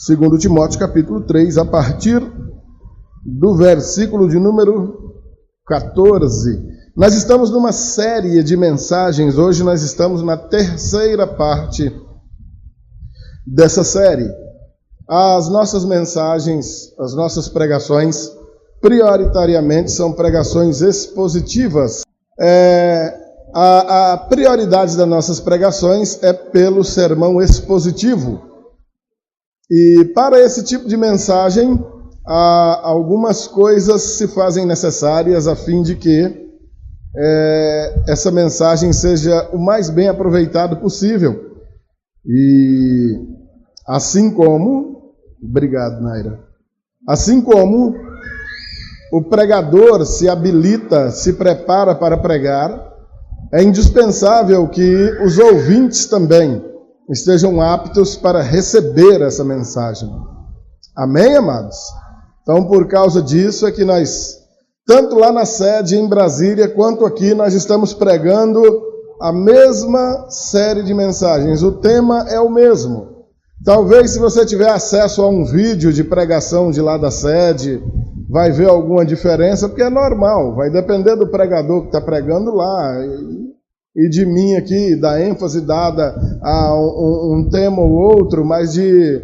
2 Timóteo capítulo 3, a partir do versículo de número 14. Nós estamos numa série de mensagens, hoje nós estamos na terceira parte dessa série. As nossas mensagens, as nossas pregações, prioritariamente são pregações expositivas. A prioridade das nossas pregações é pelo sermão expositivo. E para esse tipo de mensagem, algumas coisas se fazem necessárias a fim de que essa mensagem seja o mais bem aproveitado possível. E assim como, obrigado, Naira, assim como o pregador se habilita, se prepara para pregar, é indispensável que os ouvintes também estejam aptos para receber essa mensagem. Amém, amados? Então, por causa disso é que nós, tanto lá na sede em Brasília, quanto aqui, nós estamos pregando a mesma série de mensagens. O tema é o mesmo. Talvez, se você tiver acesso a um vídeo de pregação de lá da sede, vai ver alguma diferença, porque é normal, vai depender do pregador que está pregando lá, e de mim aqui, da ênfase dada a um tema ou outro, mas de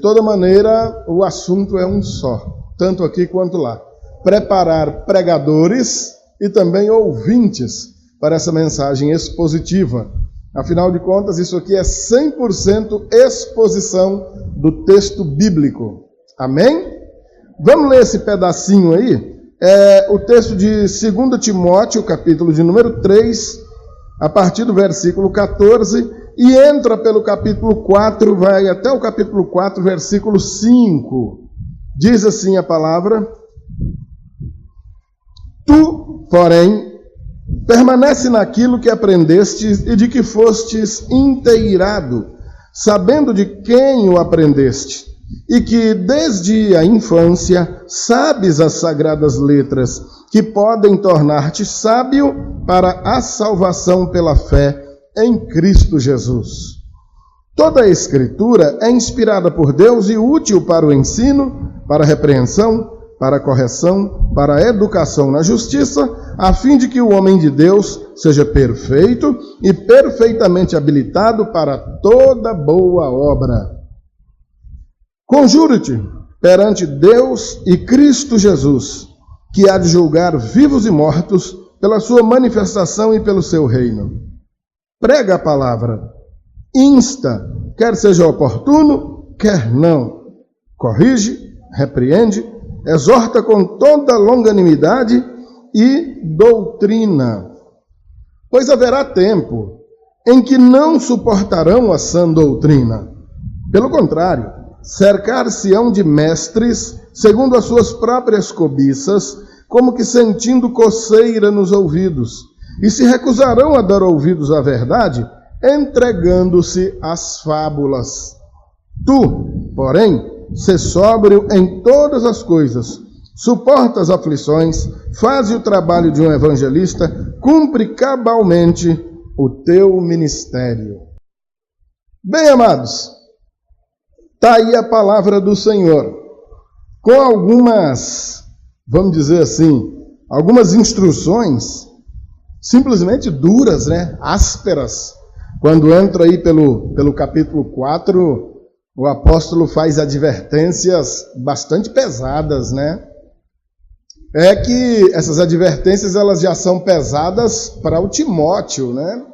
toda maneira, o assunto é um só, tanto aqui quanto lá. Preparar pregadores e também ouvintes para essa mensagem expositiva. Afinal de contas, isso aqui é 100% exposição do texto bíblico. Amém? Vamos ler esse pedacinho aí? O texto de 2 Timóteo, capítulo de número 3, a partir do versículo 14, e entra pelo capítulo 4, vai até o capítulo 4, versículo 5. Diz assim a palavra: Tu, porém, permanece naquilo que aprendestes e de que fostes inteirado, sabendo de quem o aprendeste, e que desde a infância sabes as sagradas letras, que podem tornar-te sábio para a salvação pela fé em Cristo Jesus. Toda a Escritura é inspirada por Deus e útil para o ensino, para a repreensão, para a correção, para a educação na justiça, a fim de que o homem de Deus seja perfeito e perfeitamente habilitado para toda boa obra. Conjuro-te perante Deus e Cristo Jesus, que há de julgar vivos e mortos pela sua manifestação e pelo seu reino. Prega a palavra, insta, quer seja oportuno, quer não. Corrige, repreende, exorta com toda longanimidade e doutrina. Pois haverá tempo em que não suportarão a sã doutrina. Pelo contrário, cercar-se-ão de mestres, segundo as suas próprias cobiças, como que sentindo coceira nos ouvidos, e se recusarão a dar ouvidos à verdade, entregando-se às fábulas. Tu, porém, sê sóbrio em todas as coisas, suporta as aflições, faze o trabalho de um evangelista, cumpre cabalmente o teu ministério. Bem, amados, está aí a palavra do Senhor, com algumas, vamos dizer assim, algumas instruções simplesmente duras, né? Ásperas. Quando entra aí pelo capítulo 4, o apóstolo faz advertências bastante pesadas, né? É que essas advertências elas já são pesadas para o Timóteo, né?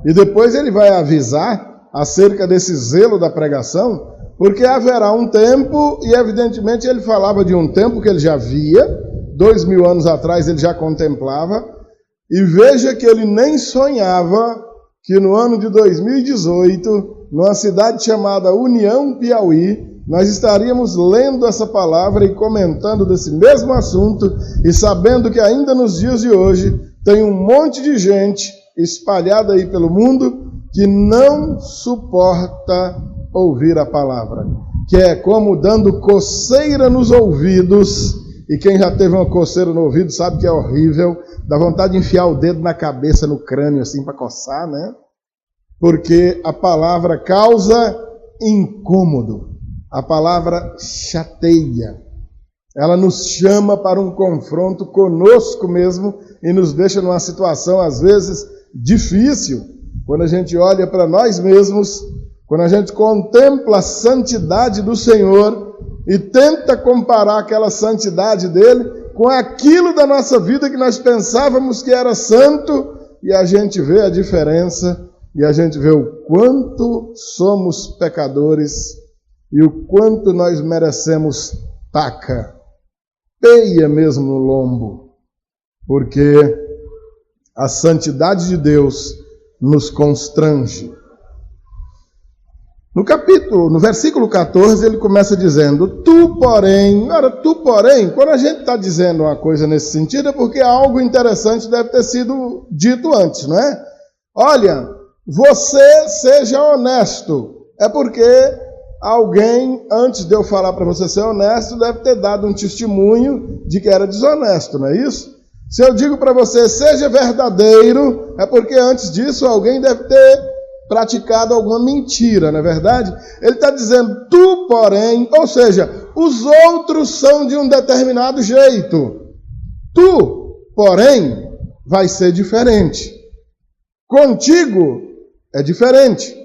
E depois ele vai avisar acerca desse zelo da pregação, porque haverá um tempo, e evidentemente ele falava de um tempo que ele já via, 2000 anos atrás ele já contemplava, e veja que ele nem sonhava que no ano de 2018, numa cidade chamada União, Piauí, nós estaríamos lendo essa palavra e comentando desse mesmo assunto, e sabendo que ainda nos dias de hoje tem um monte de gente espalhada aí pelo mundo que não suporta ouvir a palavra, que é como dando coceira nos ouvidos, e quem já teve uma coceira no ouvido sabe que é horrível, dá vontade de enfiar o dedo na cabeça, no crânio assim para coçar, né? Porque a palavra causa incômodo. A palavra chateia. Ela nos chama para um confronto conosco mesmo e nos deixa numa situação, às vezes, difícil. Quando a gente olha para nós mesmos, quando a gente contempla a santidade do Senhor e tenta comparar aquela santidade dele com aquilo da nossa vida que nós pensávamos que era santo, e a gente vê a diferença, e a gente vê o quanto somos pecadores e o quanto nós merecemos taca, peia mesmo no lombo, porque a santidade de Deus nos constrange. No versículo 14, ele começa dizendo, tu porém, quando a gente está dizendo uma coisa nesse sentido, é porque algo interessante deve ter sido dito antes, não é? Olha, você seja honesto. É porque alguém, antes de eu falar para você ser honesto, deve ter dado um testemunho de que era desonesto, não é isso? Se eu digo para você, seja verdadeiro, é porque antes disso alguém deve ter praticado alguma mentira, não é verdade? Ele está dizendo, tu, porém, ou seja, os outros são de um determinado jeito. Tu, porém, vai ser diferente. Contigo é diferente.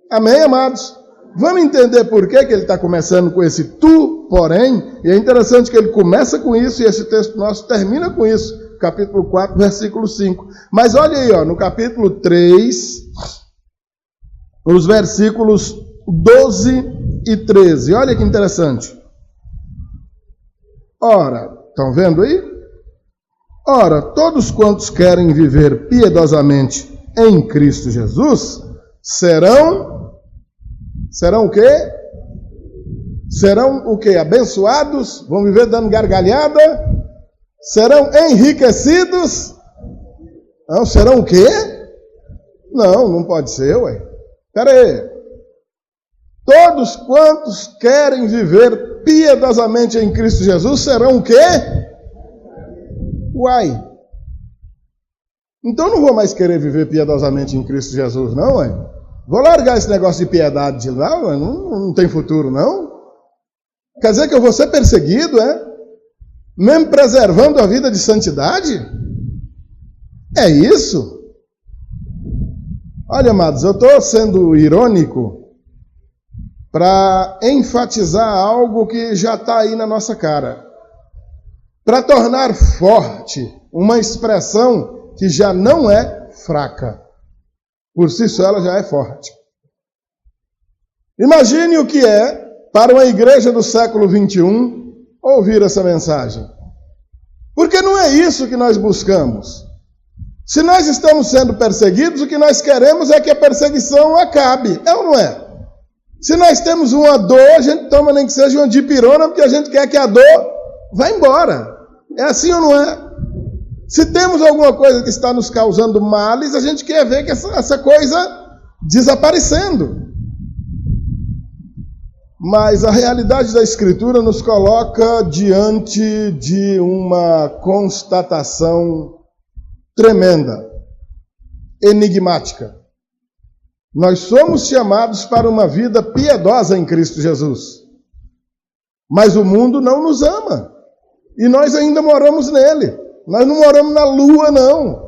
Amém, amados? Vamos entender por que ele está começando com esse tu, porém, e é interessante que ele começa com isso e esse texto nosso termina com isso, capítulo 4, versículo 5. Mas olha aí, no capítulo 3, os versículos 12 e 13. Olha que interessante. Ora, estão vendo aí? Ora, todos quantos querem viver piedosamente em Cristo Jesus, serão o quê? Serão o quê? Abençoados? Vão viver dando gargalhada? Serão enriquecidos? Não, serão o quê? Não pode ser, ué. Espera aí. Todos quantos querem viver piedosamente em Cristo Jesus serão o quê? Uai. Então não vou mais querer viver piedosamente em Cristo Jesus, não, ué. Vou largar esse negócio de piedade de lá, ué. Não tem futuro, não. Quer dizer que eu vou ser perseguido, é? Mesmo preservando a vida de santidade? É isso? Olha, amados, eu estou sendo irônico para enfatizar algo que já está aí na nossa cara. Para tornar forte uma expressão que já não é fraca. Por si só ela já é forte. Imagine o que é para uma igreja do século 21 ouvir essa mensagem. Porque não é isso que nós buscamos. Se nós estamos sendo perseguidos, o que nós queremos é que a perseguição acabe. É ou não é? Se nós temos uma dor, a gente toma nem que seja uma dipirona, porque a gente quer que a dor vá embora. É assim ou não é? Se temos alguma coisa que está nos causando males, a gente quer ver que essa coisa desaparecendo. Mas a realidade da Escritura nos coloca diante de uma constatação tremenda, enigmática. Nós somos chamados para uma vida piedosa em Cristo Jesus. Mas o mundo não nos ama. E nós ainda moramos nele. Nós não moramos na lua, não.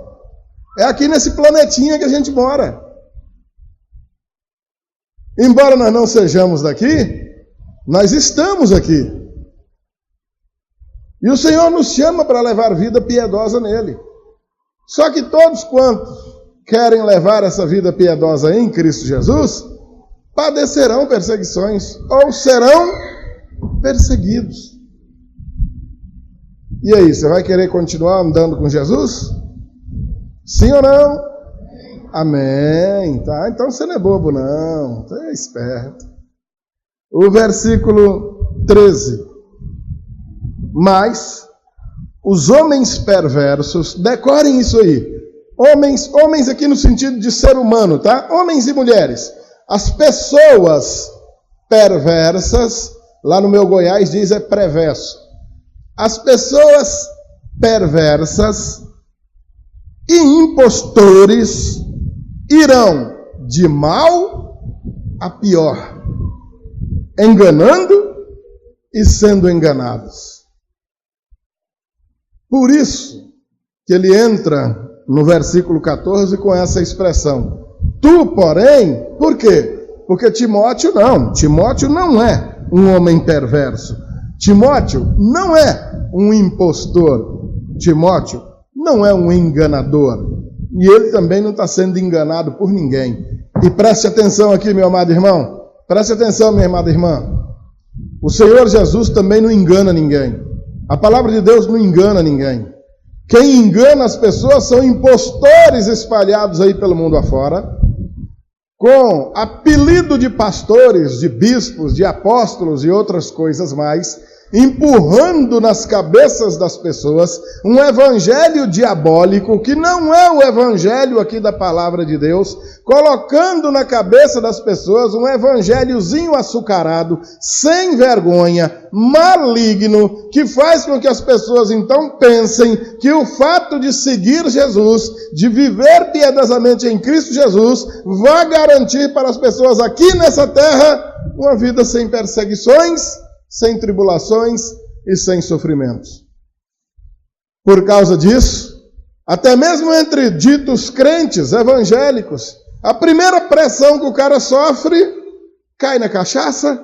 É aqui nesse planetinha que a gente mora. Embora nós não sejamos daqui, nós estamos aqui. E o Senhor nos chama para levar vida piedosa nele. Só que todos quantos querem levar essa vida piedosa em Cristo Jesus, padecerão perseguições ou serão perseguidos. E aí, você vai querer continuar andando com Jesus? Sim ou não? Amém. Tá? Então você não é bobo, não. Você é esperto. O versículo 13. Mas os homens perversos, decorem isso aí. Homens aqui no sentido de ser humano, tá? Homens e mulheres. As pessoas perversas, lá no meu Goiás diz é perverso. As pessoas perversas e impostores irão de mal a pior. enganando e sendo enganados. Por isso que ele entra no versículo 14 com essa expressão. Tu, porém, por quê? Porque Timóteo não é um homem perverso. Timóteo não é um impostor. Timóteo não é um enganador. E ele também não está sendo enganado por ninguém. E preste atenção aqui, meu amado irmão. Preste atenção, minha amada irmã. O Senhor Jesus também não engana ninguém. A palavra de Deus não engana ninguém. Quem engana as pessoas são impostores espalhados aí pelo mundo afora, com apelido de pastores, de bispos, de apóstolos e outras coisas mais, empurrando nas cabeças das pessoas um evangelho diabólico, que não é o evangelho aqui da palavra de Deus, colocando na cabeça das pessoas um evangelhozinho açucarado, sem vergonha, maligno, que faz com que as pessoas então pensem que o fato de seguir Jesus, de viver piedosamente em Cristo Jesus, vai garantir para as pessoas aqui nessa terra uma vida sem perseguições, sem tribulações e sem sofrimentos. Por causa disso, até mesmo entre ditos crentes evangélicos, a primeira pressão que o cara sofre, cai na cachaça,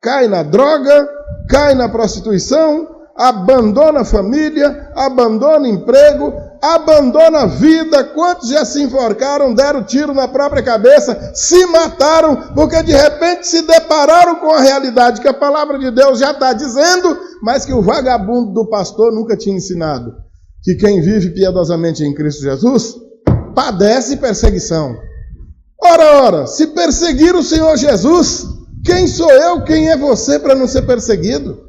cai na droga, cai na prostituição, abandona a família, abandona emprego, abandona a vida. Quantos já se enforcaram, deram tiro na própria cabeça, se mataram, porque de repente se depararam com a realidade que a palavra de Deus já está dizendo, mas que o vagabundo do pastor nunca tinha ensinado. Que quem vive piedosamente em Cristo Jesus, padece perseguição. Ora, se perseguir o Senhor Jesus, quem sou eu, quem é você para não ser perseguido?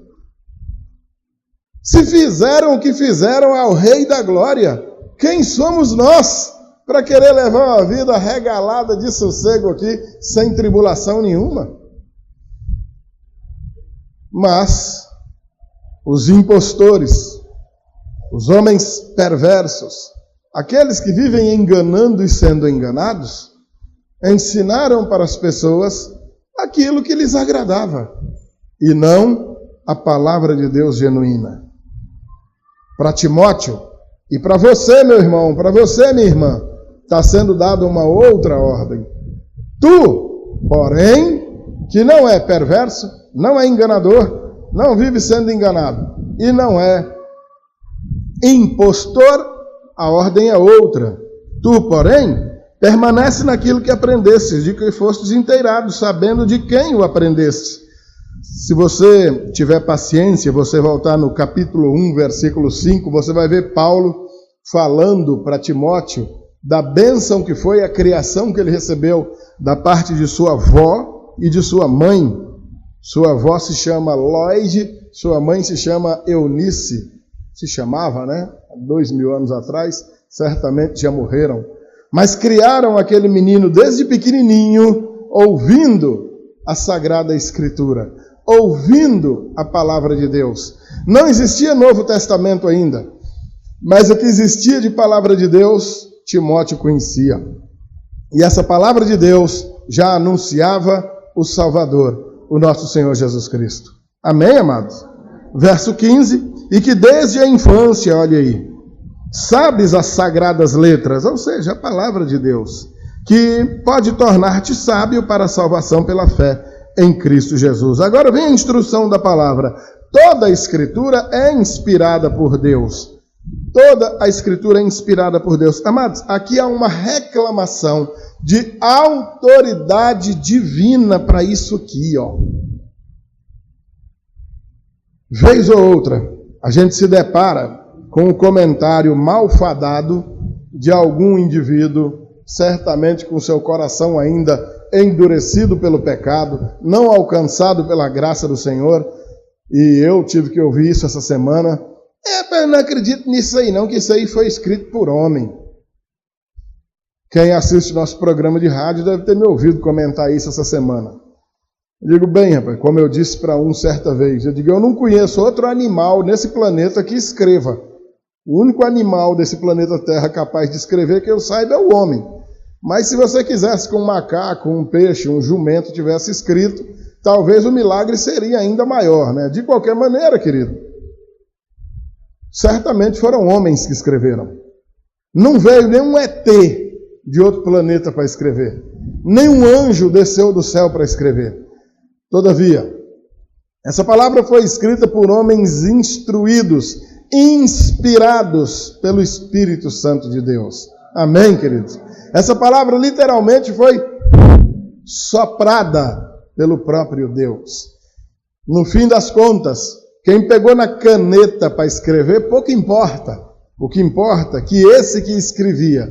Se fizeram o que fizeram ao Rei da Glória, quem somos nós para querer levar uma vida regalada de sossego aqui, sem tribulação nenhuma? Mas os impostores, os homens perversos, aqueles que vivem enganando e sendo enganados, ensinaram para as pessoas aquilo que lhes agradava, e não a palavra de Deus genuína. Para Timóteo, e para você, meu irmão, para você, minha irmã, está sendo dada uma outra ordem. Tu, porém, que não é perverso, não é enganador, não vive sendo enganado, e não é impostor, a ordem é outra. Tu, porém, permanece naquilo que aprendestes, de que fostes inteirados, sabendo de quem o aprendeste. Se você tiver paciência, você voltar no capítulo 1, versículo 5, você vai ver Paulo falando para Timóteo da bênção que foi a criação que ele recebeu da parte de sua avó e de sua mãe. Sua avó se chama Loide, sua mãe se chama Eunice. Se chamava, né? Há 2000 anos atrás, certamente já morreram. Mas criaram aquele menino desde pequenininho, ouvindo a Sagrada Escritura, ouvindo a palavra de Deus. Não existia Novo Testamento ainda, mas o que existia de palavra de Deus, Timóteo conhecia. E essa palavra de Deus já anunciava o Salvador, o nosso Senhor Jesus Cristo. Amém, amados? Verso 15, e que desde a infância, olha aí, sabes as sagradas letras, ou seja, a palavra de Deus, que pode tornar-te sábio para a salvação pela fé em Cristo Jesus. Agora vem a instrução da palavra. Toda a Escritura é inspirada por Deus. Toda a Escritura é inspirada por Deus. Amados, aqui há uma reclamação de autoridade divina para isso aqui, ó. Vez ou outra, a gente se depara com o comentário malfadado de algum indivíduo, certamente com seu coração ainda endurecido pelo pecado, não alcançado pela graça do Senhor, e eu tive que ouvir isso essa semana. Eu não acredito nisso aí não, que isso aí foi escrito por homem. Quem assiste nosso programa de rádio deve ter me ouvido comentar isso essa semana. Eu digo, bem, rapaz, como eu disse para um certa vez, eu digo, eu não conheço outro animal nesse planeta que escreva. O único animal desse planeta Terra capaz de escrever que eu saiba é o homem. Mas se você quisesse que um macaco, um peixe, um jumento tivesse escrito, talvez o milagre seria ainda maior, né? De qualquer maneira, querido, certamente foram homens que escreveram. Não veio nenhum ET de outro planeta para escrever. Nenhum anjo desceu do céu para escrever. Todavia, essa palavra foi escrita por homens instruídos, inspirados pelo Espírito Santo de Deus. Amém, queridos? Essa palavra literalmente foi soprada pelo próprio Deus. No fim das contas, quem pegou na caneta para escrever, pouco importa. O que importa é que esse que escrevia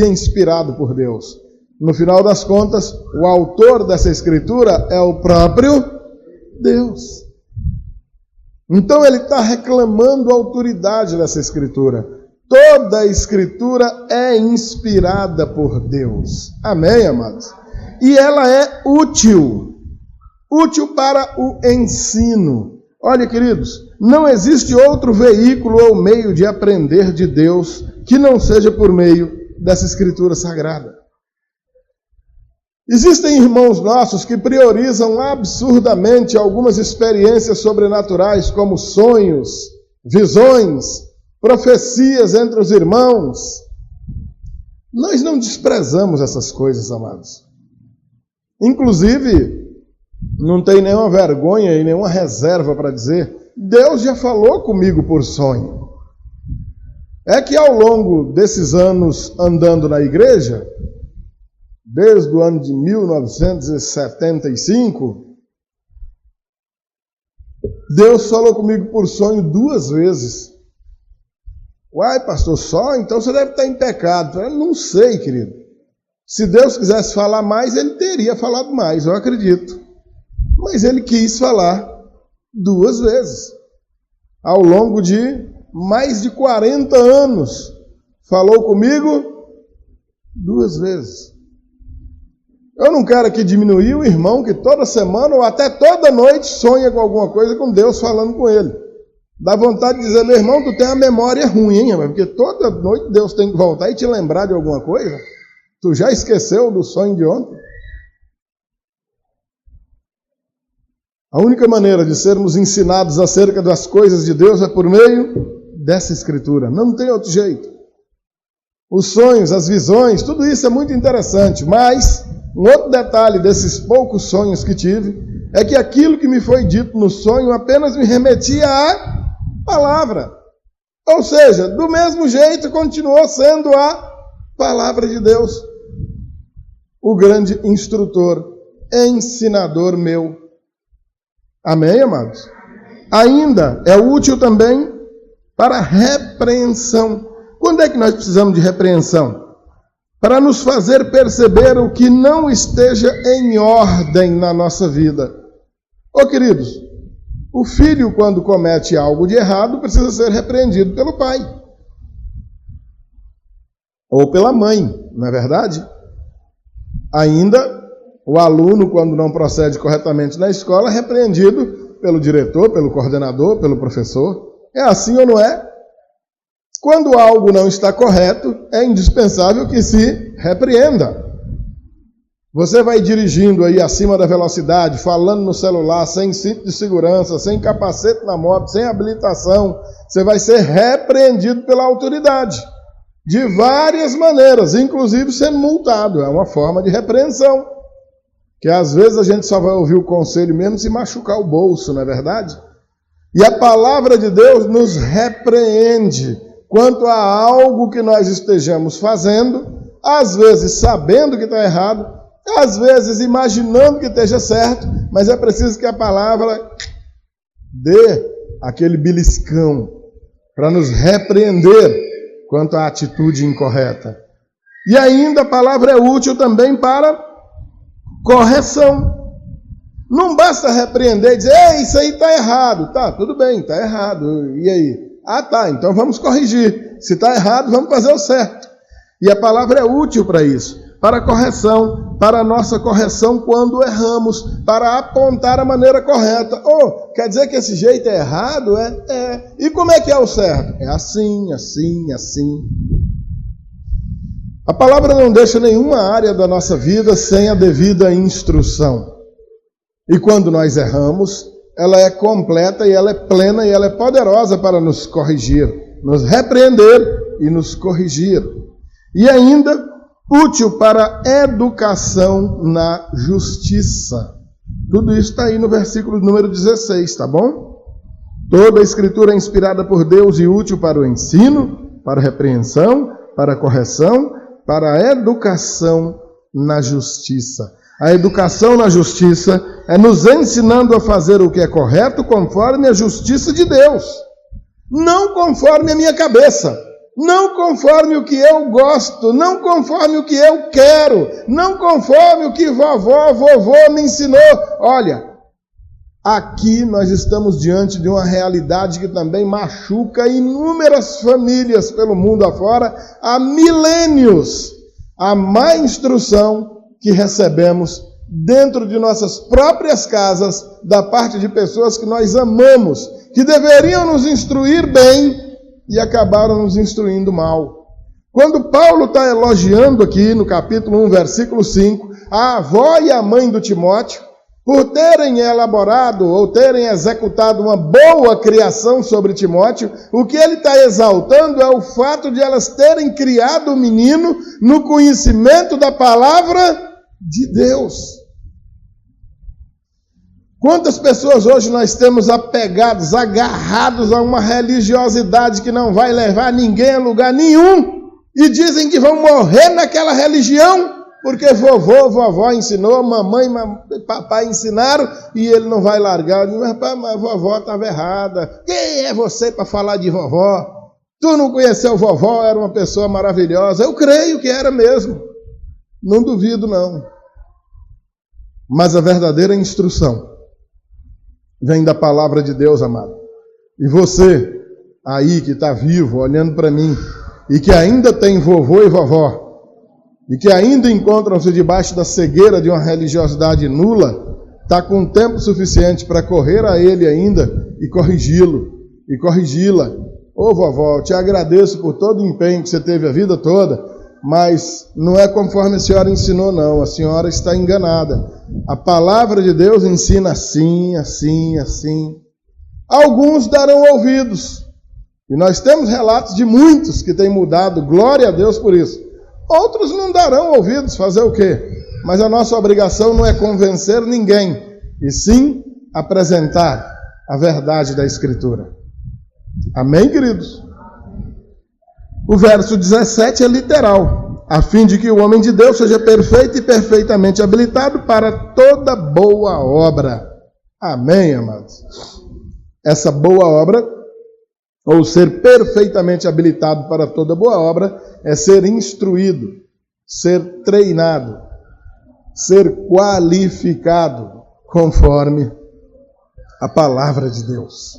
inspirado por Deus. No final das contas, o autor dessa escritura é o próprio Deus. Então ele está reclamando a autoridade dessa escritura. Toda a escritura é inspirada por Deus. Amém, amados? E ela é útil para o ensino. Olha, queridos, não existe outro veículo ou meio de aprender de Deus que não seja por meio dessa escritura sagrada. Existem irmãos nossos que priorizam absurdamente algumas experiências sobrenaturais, como sonhos, visões, profecias entre os irmãos. Nós não desprezamos essas coisas, amados. Inclusive, não tem nenhuma vergonha e nenhuma reserva para dizer, Deus já falou comigo por sonho. É que ao longo desses anos andando na igreja, desde o ano de 1975, Deus falou comigo por sonho 2 vezes. Uai, pastor, só? Então você deve estar em pecado. Eu não sei, querido. Se Deus quisesse falar mais, ele teria falado mais, eu acredito. Mas ele quis falar 2 vezes. Ao longo de mais de 40 anos, falou comigo 2 vezes. Eu não quero aqui diminuir o irmão que toda semana ou até toda noite sonha com alguma coisa com Deus falando com ele. Dá vontade de dizer, meu irmão, tu tem a memória ruim, hein? Porque toda noite Deus tem que voltar e te lembrar de alguma coisa. Tu já esqueceu do sonho de ontem? A única maneira de sermos ensinados acerca das coisas de Deus é por meio dessa escritura. Não tem outro jeito. Os sonhos, as visões, tudo isso é muito interessante, mas um outro detalhe desses poucos sonhos que tive é que aquilo que me foi dito no sonho apenas me remetia à palavra. Ou seja, do mesmo jeito continuou sendo a palavra de Deus. O grande instrutor, ensinador meu. Amém, amados? Ainda é útil também para repreensão. Quando é que nós precisamos de repreensão? Para nos fazer perceber o que não esteja em ordem na nossa vida. Ô queridos, o filho, quando comete algo de errado, precisa ser repreendido pelo pai. Ou pela mãe, não é verdade? Ainda, o aluno, quando não procede corretamente na escola, é repreendido pelo diretor, pelo coordenador, pelo professor. É assim ou não é? Quando algo não está correto, é indispensável que se repreenda. Você vai dirigindo aí acima da velocidade, falando no celular, sem cinto de segurança, sem capacete na moto, sem habilitação, você vai ser repreendido pela autoridade. De várias maneiras, inclusive sendo multado. É uma forma de repreensão. Que às vezes a gente só vai ouvir o conselho mesmo se machucar o bolso, não é verdade? E a palavra de Deus nos repreende quanto a algo que nós estejamos fazendo, às vezes sabendo que está errado, às vezes imaginando que esteja certo, mas é preciso que a palavra dê aquele beliscão para nos repreender quanto à atitude incorreta. E ainda a palavra é útil também para correção. Não basta repreender e dizer, ei, isso aí está errado. Tá, tudo bem, está errado. E aí? Ah, tá, então vamos corrigir. Se está errado, vamos fazer o certo. E a palavra é útil para isso. Para a correção, para a nossa correção quando erramos, para apontar a maneira correta. Oh, quer dizer que esse jeito é errado? É. E como é que é o certo? É assim, assim, assim. A palavra não deixa nenhuma área da nossa vida sem a devida instrução. E quando nós erramos, ela é completa e ela é plena e ela é poderosa para nos corrigir, nos repreender e nos corrigir. E ainda útil para educação na justiça. Tudo isso está aí no versículo número 16, tá bom? Toda a Escritura é inspirada por Deus e útil para o ensino, para a repreensão, para a correção, para a educação na justiça. A educação na justiça é nos ensinando a fazer o que é correto conforme a justiça de Deus. Não conforme a minha cabeça, não conforme o que eu gosto, não conforme o que eu quero, não conforme o que vovó me ensinou. Olha, aqui nós estamos diante de uma realidade que também machuca inúmeras famílias pelo mundo afora há milênios. A má instrução que recebemos dentro de nossas próprias casas, da parte de pessoas que nós amamos, que deveriam nos instruir bem e acabaram nos instruindo mal. Quando Paulo está elogiando aqui no capítulo 1, versículo 5, a avó e a mãe do Timóteo, por terem elaborado ou terem executado uma boa criação sobre Timóteo, o que ele está exaltando é o fato de elas terem criado o menino no conhecimento da palavra de Deus. Quantas pessoas hoje nós temos apegados, agarrados a uma religiosidade que não vai levar ninguém a lugar nenhum e dizem que vão morrer naquela religião porque vovó ensinou, mamãe e papai ensinaram e ele não vai largar. Mas vovó estava errada. Quem é você para falar de vovó? Tu não conheceu vovó, era uma pessoa maravilhosa. Eu creio que era mesmo. Não duvido não. Mas a verdadeira instrução vem da palavra de Deus, amado. E você, aí que está vivo, olhando para mim, e que ainda tem vovô e vovó, e que ainda encontram-se debaixo da cegueira de uma religiosidade nula, está com tempo suficiente para correr a ele ainda e corrigi-lo, e corrigi-la. Ô vovó, eu te agradeço por todo o empenho que você teve a vida toda, mas não é conforme a senhora ensinou, não. A senhora está enganada. A palavra de Deus ensina assim, assim, assim. Alguns darão ouvidos. E nós temos relatos de muitos que têm mudado. Glória a Deus por isso. Outros não darão ouvidos. Fazer o quê? Mas a nossa obrigação não é convencer ninguém, e sim apresentar a verdade da Escritura. Amém, queridos? O verso 17 é literal, a fim de que o homem de Deus seja perfeito e perfeitamente habilitado para toda boa obra. Amém, amados? Essa boa obra, ou ser perfeitamente habilitado para toda boa obra, é ser instruído, ser treinado, ser qualificado, conforme a palavra de Deus.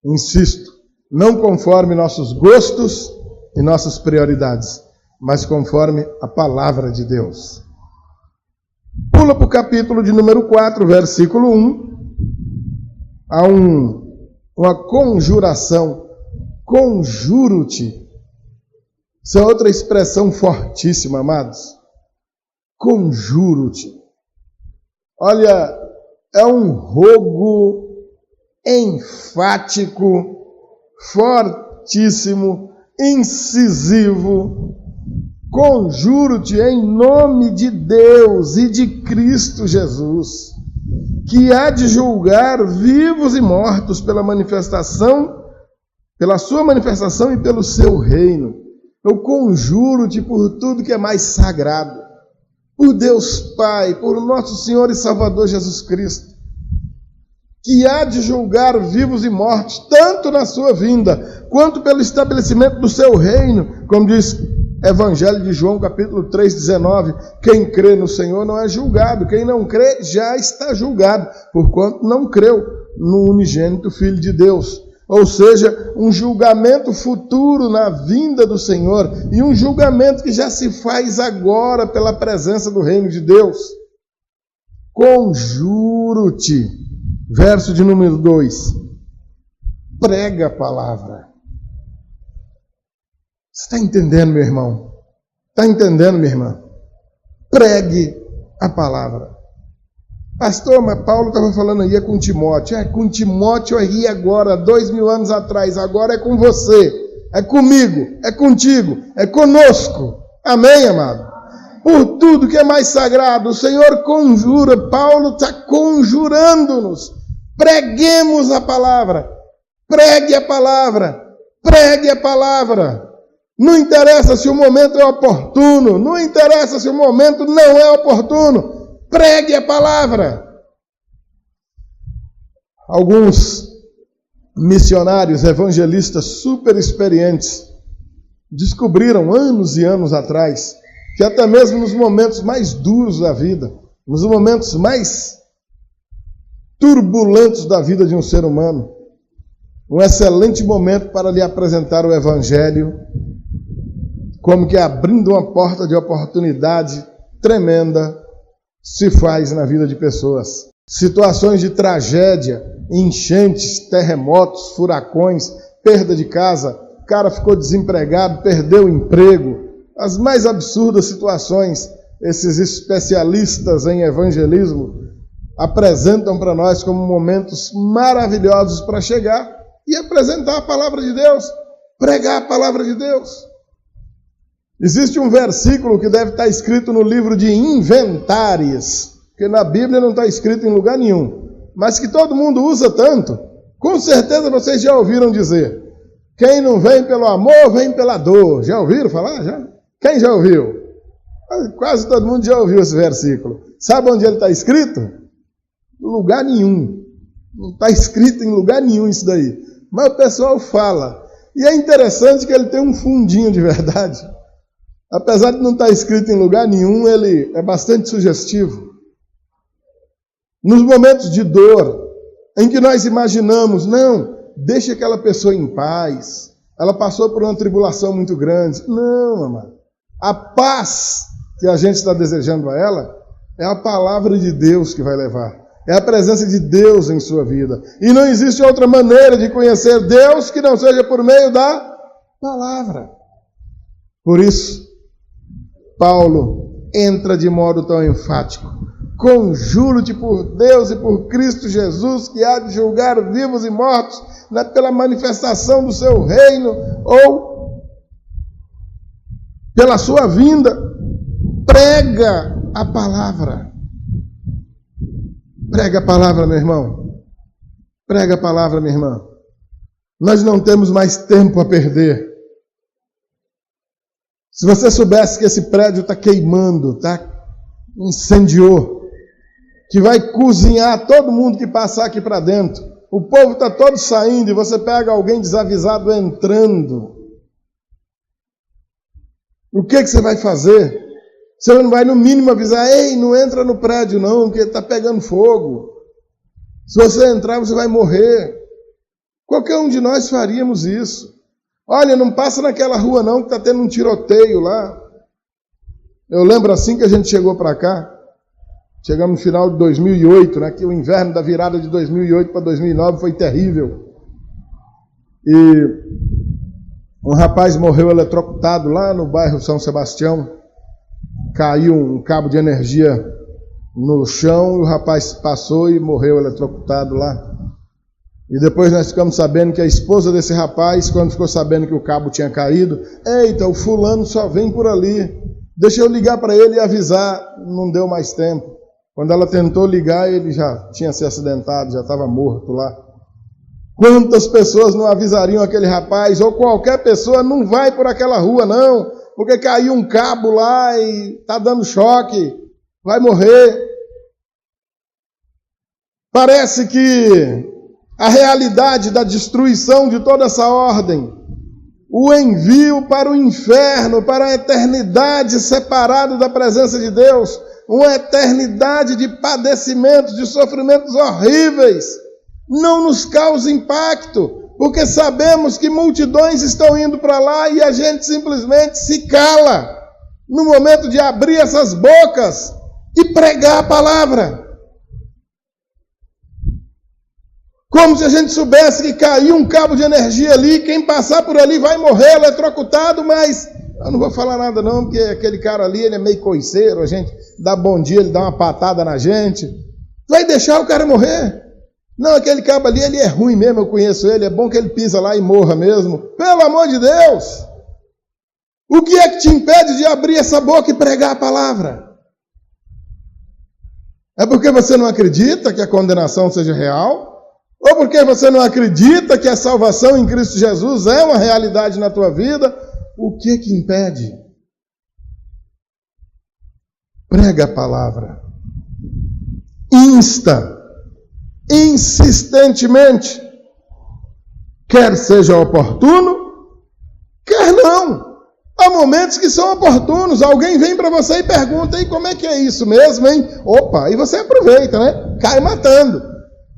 Insisto, não conforme nossos gostos e nossas prioridades, mas conforme a palavra de Deus. Pula para o capítulo de número 4, versículo 1. Há uma conjuração, conjuro-te. Isso é outra expressão fortíssima, amados. Conjuro-te. Olha, é um rogo enfático, fortíssimo, incisivo. Conjuro-te em nome de Deus e de Cristo Jesus, que há de julgar vivos e mortos pela sua manifestação e pelo seu reino. Eu conjuro-te por tudo que é mais sagrado, por Deus Pai, por nosso Senhor e Salvador Jesus Cristo, que há de julgar vivos e mortos, tanto na sua vinda, quanto pelo estabelecimento do seu reino, como diz Evangelho de João, capítulo 3, 19, quem crê no Senhor não é julgado, quem não crê já está julgado, porquanto não creu no unigênito Filho de Deus. Ou seja, um julgamento futuro na vinda do Senhor, e um julgamento que já se faz agora pela presença do reino de Deus. Conjuro-te. Verso de número 2. Prega a palavra. Você está entendendo, meu irmão? Está entendendo, minha irmã? Pregue a palavra. Pastor, mas Paulo estava falando aí, é com Timóteo. É com Timóteo aí agora, 2000 anos atrás. Agora é com você, é comigo, é contigo, é conosco. Amém, amado? Por tudo que é mais sagrado, o Senhor conjura. Paulo está conjurando-nos. Preguemos a palavra. Pregue a palavra. Pregue a palavra. Não interessa se o momento é oportuno. Não interessa se o momento não é oportuno. Pregue a palavra. Alguns missionários, evangelistas super experientes, descobriram anos e anos atrás que até mesmo nos momentos mais duros da vida, nos momentos mais turbulentos da vida de um ser humano, um excelente momento para lhe apresentar o Evangelho, como que abrindo uma porta de oportunidade tremenda se faz na vida de pessoas. Situações de tragédia, enchentes, terremotos, furacões, perda de casa, o cara ficou desempregado, perdeu o emprego, as mais absurdas situações, esses especialistas em evangelismo apresentam para nós como momentos maravilhosos para chegar e apresentar a palavra de Deus, pregar a palavra de Deus. Existe um versículo que deve estar escrito no livro de Inventários, que na Bíblia não está escrito em lugar nenhum, mas que todo mundo usa tanto. Com certeza vocês já ouviram dizer: quem não vem pelo amor, vem pela dor. Já ouviram falar? Já? Quem já ouviu? Quase todo mundo já ouviu esse versículo. Sabe onde ele está escrito? Em lugar nenhum. Não está escrito em lugar nenhum isso daí. Mas o pessoal fala. E é interessante que ele tem um fundinho de verdade. Apesar de não estar escrito em lugar nenhum, ele é bastante sugestivo. Nos momentos de dor, em que nós imaginamos, não, deixa aquela pessoa em paz, ela passou por uma tribulação muito grande. Não, amado. A paz que a gente está desejando a ela é a palavra de Deus que vai levar. É a presença de Deus em sua vida. E não existe outra maneira de conhecer Deus que não seja por meio da palavra. Por isso, Paulo entra de modo tão enfático: conjuro-te por Deus e por Cristo Jesus, que há de julgar vivos e mortos pela manifestação do seu reino ou pela sua vinda. Prega a palavra. Prega a palavra, meu irmão. Prega a palavra, minha irmã. Nós não temos mais tempo a perder. Se você soubesse que esse prédio está queimando, incendiou, que vai cozinhar todo mundo que passar aqui para dentro, o povo está todo saindo e você pega alguém desavisado entrando, o que você vai fazer? Você não vai no mínimo avisar: ei, não entra no prédio não, porque está pegando fogo. Se você entrar, você vai morrer. Qualquer um de nós faríamos isso. Olha, não passa naquela rua não, que está tendo um tiroteio lá. Eu lembro assim que a gente chegou para cá, chegamos no final de 2008, né, que o inverno da virada de 2008 para 2009 foi terrível. E um rapaz morreu eletrocutado lá no bairro São Sebastião. Caiu um cabo de energia no chão e o rapaz passou e morreu eletrocutado lá. E depois nós ficamos sabendo que a esposa desse rapaz, quando ficou sabendo que o cabo tinha caído: eita, o fulano só vem por ali, deixa eu ligar para ele e avisar. Não deu mais tempo. Quando ela tentou ligar, ele já tinha se acidentado, já estava morto lá. Quantas pessoas não avisariam aquele rapaz, ou qualquer pessoa: não vai por aquela rua não, porque caiu um cabo lá e está dando choque, vai morrer. Parece que a realidade da destruição de toda essa ordem, o envio para o inferno, para a eternidade separado da presença de Deus, uma eternidade de padecimentos, de sofrimentos horríveis, não nos causa impacto, porque sabemos que multidões estão indo para lá e a gente simplesmente se cala no momento de abrir essas bocas e pregar a palavra. Como se a gente soubesse que caiu um cabo de energia ali, quem passar por ali vai morrer eletrocutado, mas eu não vou falar nada não, porque aquele cara ali, ele é meio coiceiro, a gente dá bom dia, ele dá uma patada na gente. Vai deixar o cara morrer? Não, aquele cabo ali, ele é ruim mesmo, eu conheço ele, é bom que ele pisa lá e morra mesmo. Pelo amor de Deus! O que é que te impede de abrir essa boca e pregar a palavra? É porque você não acredita que a condenação seja real? Ou porque você não acredita que a salvação em Cristo Jesus é uma realidade na tua vida? O que é que impede? Prega a palavra. Insta, insistentemente, quer seja oportuno, quer não. Há momentos que são oportunos, alguém vem para você e pergunta, e como é que é isso mesmo, hein? Opa, e você aproveita, né? Cai matando.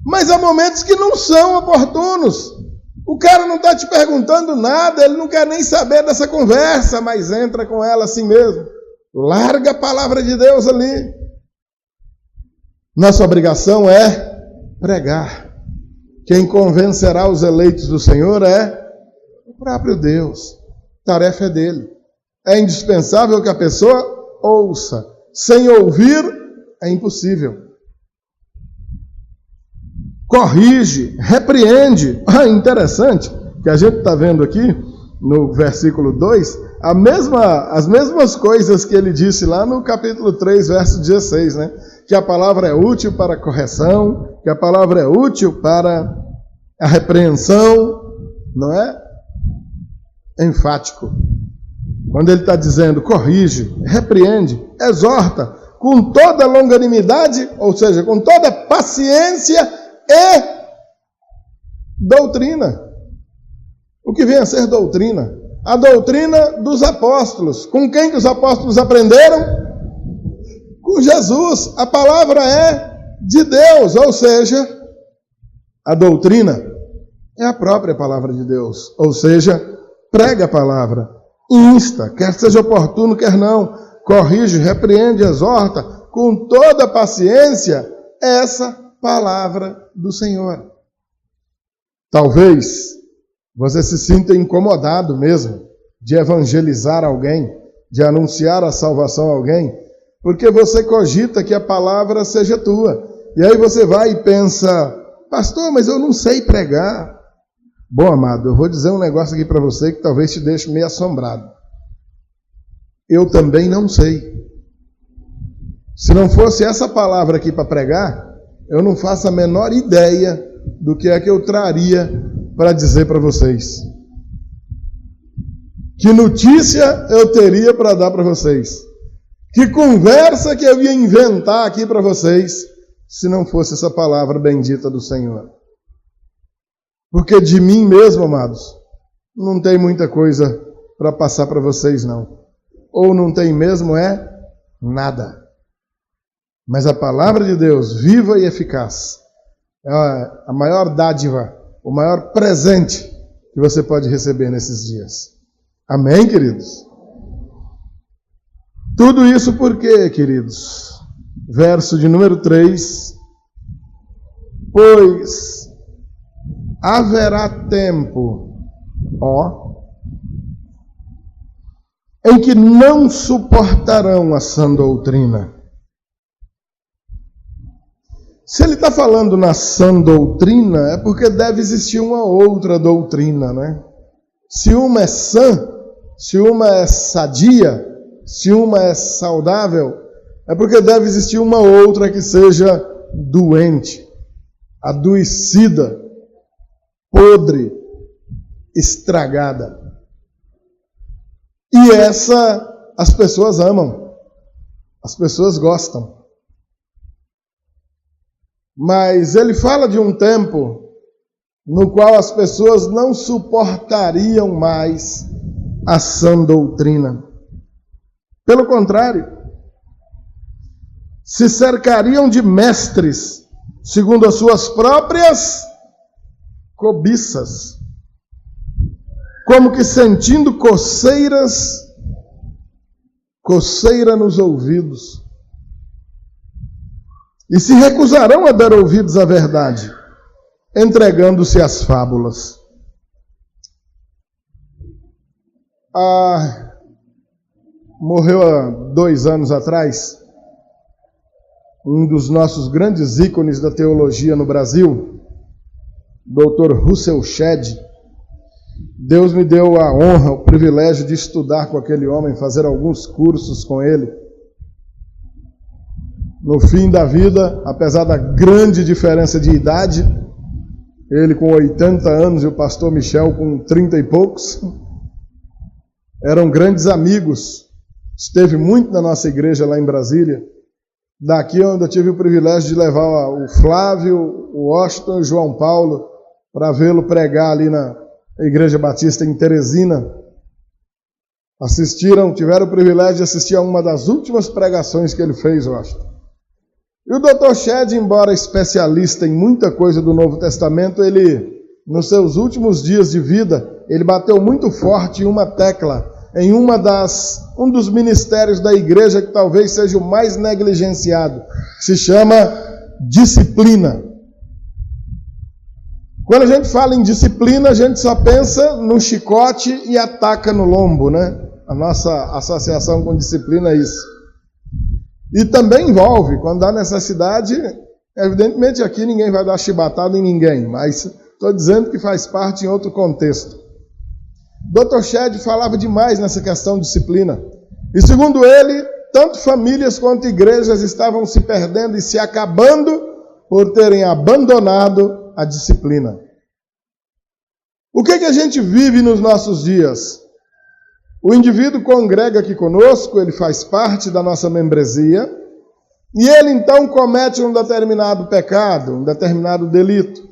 Mas há momentos que não são oportunos. O cara não está te perguntando nada, ele não quer nem saber dessa conversa, mas entra com ela assim mesmo. Larga a palavra de Deus ali. Nossa obrigação é pregar. Quem convencerá os eleitos do Senhor é o próprio Deus. A tarefa é dele. É indispensável que a pessoa ouça. Sem ouvir, é impossível. Corrige, repreende. Interessante que a gente está vendo aqui no versículo 2, as mesmas coisas que ele disse lá no capítulo 3, verso 16, né? Que a palavra é útil para a correção, que a palavra é útil para a repreensão, não é? Enfático. Quando ele está dizendo corrige, repreende, exorta, com toda longanimidade, ou seja, com toda paciência e doutrina. O que vem a ser doutrina? A doutrina dos apóstolos. Com quem que os apóstolos aprenderam? Com Jesus. A palavra é de Deus, ou seja, a doutrina é a própria palavra de Deus. Ou seja, prega a palavra, insta, quer seja oportuno, quer não, corrige, repreende, exorta, com toda paciência, essa palavra do Senhor. Talvez você se sinta incomodado mesmo de evangelizar alguém, de anunciar a salvação a alguém, porque você cogita que a palavra seja tua. E aí você vai e pensa, pastor, mas eu não sei pregar. Bom, amado, eu vou dizer um negócio aqui para você que talvez te deixe meio assombrado. Eu também não sei. Se não fosse essa palavra aqui para pregar, eu não faço a menor ideia do que é que eu traria para dizer para vocês. Que notícia eu teria para dar para vocês? Que conversa que eu ia inventar aqui para vocês, se não fosse essa palavra bendita do Senhor? Porque de mim mesmo, amados, não tem muita coisa para passar para vocês, não. Ou não tem mesmo nada. Mas a palavra de Deus, viva e eficaz, é a maior dádiva, o maior presente que você pode receber nesses dias. Amém, queridos? Tudo isso por quê, queridos? Verso de número 3. Pois haverá tempo, em que não suportarão a sã doutrina. Se ele está falando na sã doutrina, é porque deve existir uma outra doutrina, né? Se uma é sã, se uma é sadia, se uma é saudável, é porque deve existir uma outra que seja doente, adoecida, podre, estragada. E essa as pessoas amam, as pessoas gostam. Mas ele fala de um tempo no qual as pessoas não suportariam mais a sã doutrina. Pelo contrário, se cercariam de mestres, segundo as suas próprias cobiças, como que sentindo coceira nos ouvidos. E se recusarão a dar ouvidos à verdade, entregando-se às fábulas. Morreu há 2 anos atrás um dos nossos grandes ícones da teologia no Brasil, Dr. Russell Shedd. Deus me deu a honra, o privilégio de estudar com aquele homem, fazer alguns cursos com ele. No fim da vida, apesar da grande diferença de idade, ele com 80 anos e o pastor Michel com 30 e poucos, eram grandes amigos. Esteve muito na nossa igreja lá em Brasília. Daqui onde eu tive o privilégio de levar o Flávio, o Washington e o João Paulo para vê-lo pregar ali na Igreja Batista em Teresina. Tiveram o privilégio de assistir a uma das últimas pregações que ele fez, eu acho. E o Dr. Shedd, embora especialista em muita coisa do Novo Testamento, ele, nos seus últimos dias de vida, ele bateu muito forte em uma tecla, em um dos ministérios da igreja que talvez seja o mais negligenciado, que se chama disciplina. Quando a gente fala em disciplina, a gente só pensa no chicote e ataca no lombo, né? A nossa associação com disciplina é isso. E também envolve, quando há necessidade, evidentemente aqui ninguém vai dar chibatada em ninguém, mas estou dizendo que faz parte em outro contexto. Dr. Shedd falava demais nessa questão de disciplina. E segundo ele, tanto famílias quanto igrejas estavam se perdendo e se acabando por terem abandonado a disciplina. O que a gente vive nos nossos dias? O indivíduo congrega aqui conosco, ele faz parte da nossa membresia, e ele então comete um determinado pecado, um determinado delito.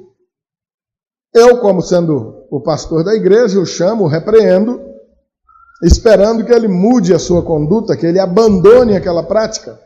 Eu, como sendo o pastor da igreja, o chamo, o repreendo, esperando que ele mude a sua conduta, que ele abandone aquela prática.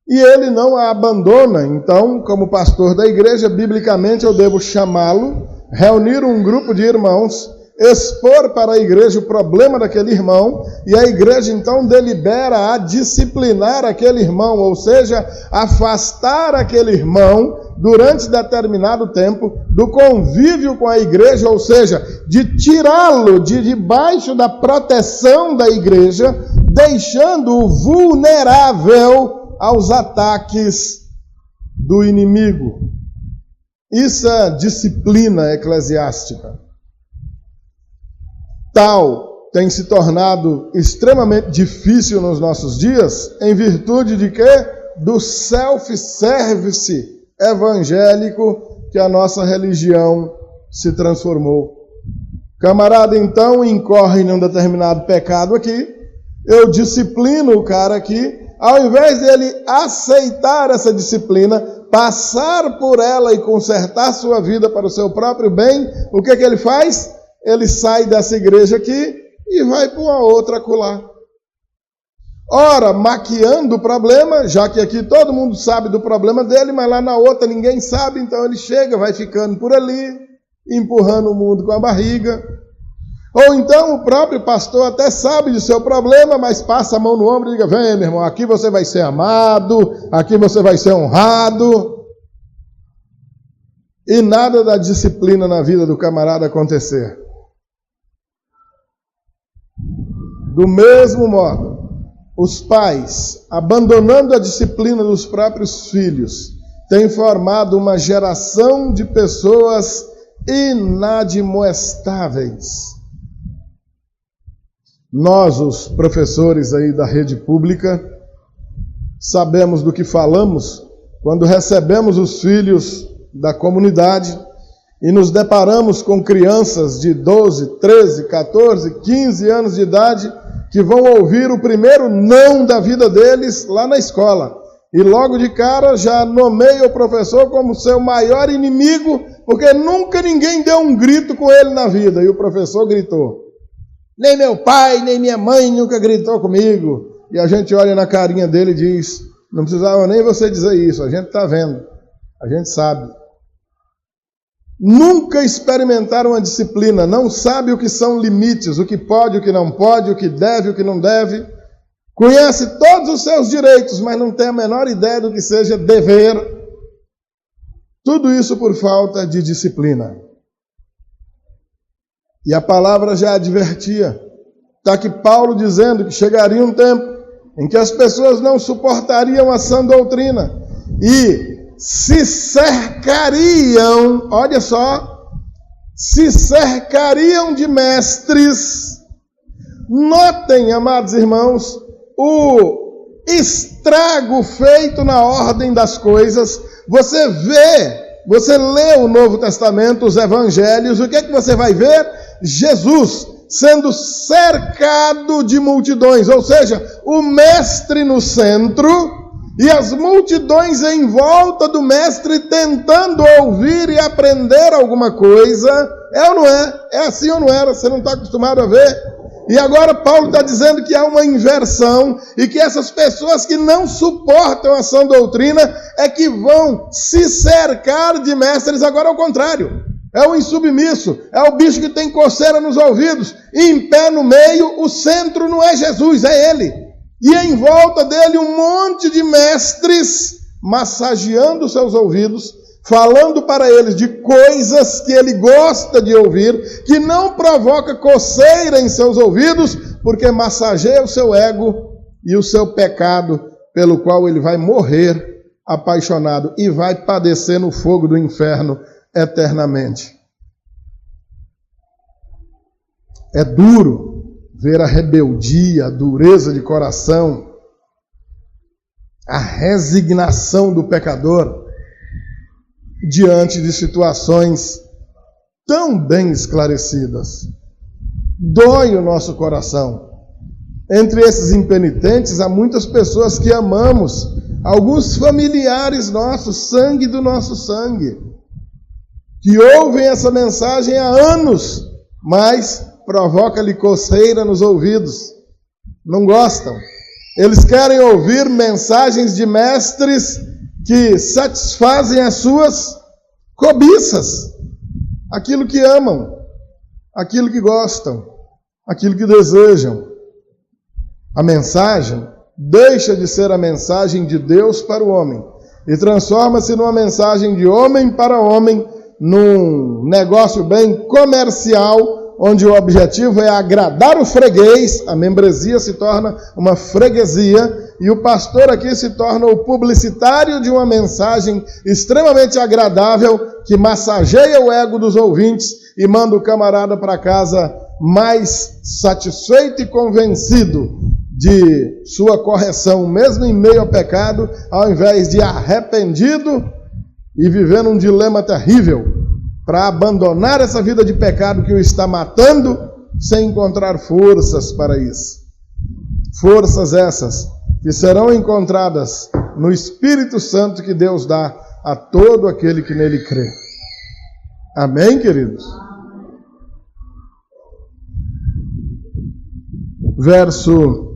E ele não a abandona, então, como pastor da igreja, biblicamente eu devo chamá-lo, reunir um grupo de irmãos, expor para a igreja o problema daquele irmão, e a igreja então delibera a disciplinar aquele irmão, ou seja, afastar aquele irmão durante determinado tempo do convívio com a igreja, ou seja, de tirá-lo de debaixo da proteção da igreja, deixando-o vulnerável aos ataques do inimigo. Isso é disciplina eclesiástica. Tal tem se tornado extremamente difícil nos nossos dias, em virtude de quê? Do self-service evangélico que a nossa religião se transformou. Camarada, então, incorre em um determinado pecado aqui, eu disciplino o cara aqui, ao invés dele aceitar essa disciplina, passar por ela e consertar sua vida para o seu próprio bem, o que ele faz? Ele sai dessa igreja aqui e vai para uma outra acolá. Ora, maquiando o problema, já que aqui todo mundo sabe do problema dele, mas lá na outra ninguém sabe, então ele chega, vai ficando por ali, empurrando o mundo com a barriga. Ou então o próprio pastor até sabe do seu problema, mas passa a mão no ombro e diga: vem, meu irmão, aqui você vai ser amado, aqui você vai ser honrado. E nada da disciplina na vida do camarada acontecer. Do mesmo modo, os pais, abandonando a disciplina dos próprios filhos, têm formado uma geração de pessoas inadmoestáveis. Nós, os professores aí da rede pública, sabemos do que falamos quando recebemos os filhos da comunidade e nos deparamos com crianças de 12, 13, 14, 15 anos de idade que vão ouvir o primeiro não da vida deles lá na escola. E logo de cara já nomeia o professor como seu maior inimigo, porque nunca ninguém deu um grito com ele na vida. E o professor gritou. Nem meu pai, nem minha mãe nunca gritou comigo. E a gente olha na carinha dele e diz: não precisava nem você dizer isso, a gente está vendo, a gente sabe. Nunca experimentaram a disciplina, não sabe o que são limites, o que pode, o que não pode, o que deve, o que não deve. Conhece todos os seus direitos, mas não tem a menor ideia do que seja dever. Tudo isso por falta de disciplina. E a palavra já advertia. Está aqui Paulo dizendo que chegaria um tempo em que as pessoas não suportariam a sã doutrina. e se cercariam, olha só, se cercariam de mestres. Notem, amados irmãos, o estrago feito na ordem das coisas. Você lê o Novo Testamento, os Evangelhos, o que é que você vai ver? Jesus sendo cercado de multidões, ou seja, o mestre no centro e as multidões em volta do mestre tentando ouvir e aprender alguma coisa. É ou não é? É assim ou não era? Você não está acostumado a ver? E agora Paulo está dizendo que há uma inversão e que essas pessoas que não suportam a sã doutrina é que vão se cercar de mestres. Agora é o contrário. É o insubmisso, é o bicho que tem coceira nos ouvidos, em pé no meio. O centro não é Jesus, é ele. E em volta dele um monte de mestres massageando seus ouvidos, falando para eles de coisas que ele gosta de ouvir, que não provoca coceira em seus ouvidos, porque massageia o seu ego e o seu pecado, pelo qual ele vai morrer apaixonado e vai padecer no fogo do inferno eternamente. É duro ver a rebeldia, a dureza de coração, a resignação do pecador diante de situações tão bem esclarecidas. Dói o nosso coração. Entre esses impenitentes há muitas pessoas que amamos, alguns familiares nossos, sangue do nosso sangue, que ouvem essa mensagem há anos, mas provoca-lhe coceira nos ouvidos. Não gostam. Eles querem ouvir mensagens de mestres que satisfazem as suas cobiças, aquilo que amam, aquilo que gostam, aquilo que desejam. A mensagem deixa de ser a mensagem de Deus para o homem e transforma-se numa mensagem de homem para homem, num negócio bem comercial, onde o objetivo é agradar o freguês. A membresia se torna uma freguesia e o pastor aqui se torna o publicitário de uma mensagem extremamente agradável que massageia o ego dos ouvintes e manda o camarada para casa mais satisfeito e convencido de sua correção, mesmo em meio ao pecado, ao invés de arrependido e vivendo um dilema terrível para abandonar essa vida de pecado que o está matando, sem encontrar forças para isso. Forças essas que serão encontradas no Espírito Santo que Deus dá a todo aquele que nele crê. Amém, queridos? Verso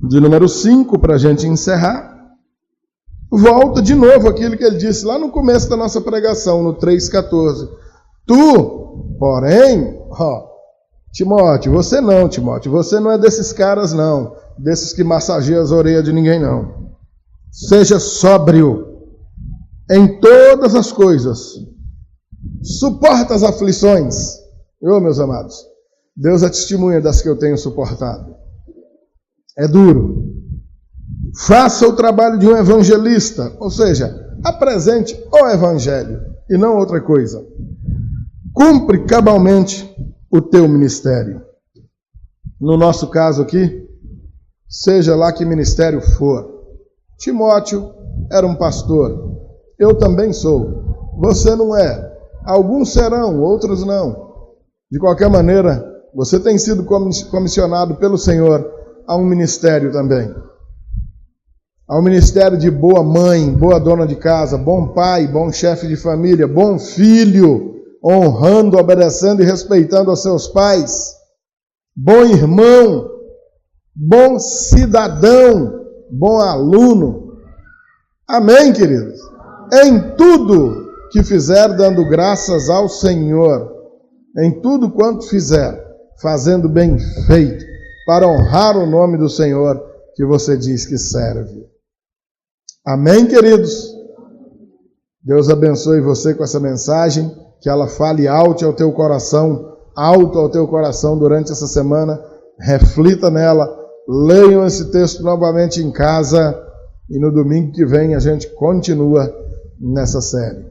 de número 5, para a gente encerrar. Volta de novo aquilo que ele disse lá no começo da nossa pregação, no 3,14. Tu, porém, Timóteo, você não é desses caras não, desses que massageiam as orelhas de ninguém não. Seja sóbrio em todas as coisas, suporta as aflições. Meus amados, Deus é testemunha das que eu tenho suportado. É duro. Faça o trabalho de um evangelista, ou seja, apresente o evangelho e não outra coisa. Cumpre cabalmente o teu ministério. No nosso caso aqui, seja lá que ministério for. Timóteo era um pastor. Eu também sou. Você não é. Alguns serão, outros não. De qualquer maneira, você tem sido comissionado pelo Senhor a um ministério também. Ao ministério de boa mãe, boa dona de casa, bom pai, bom chefe de família, bom filho, honrando, obedecendo e respeitando aos seus pais, bom irmão, bom cidadão, bom aluno. Amém, queridos? Em tudo que fizer, dando graças ao Senhor, em tudo quanto fizer, fazendo bem feito, para honrar o nome do Senhor que você diz que serve. Amém, queridos? Deus abençoe você com essa mensagem, que ela fale alto ao teu coração durante essa semana. Reflita nela, leiam esse texto novamente em casa E no domingo que vem a gente continua nessa série.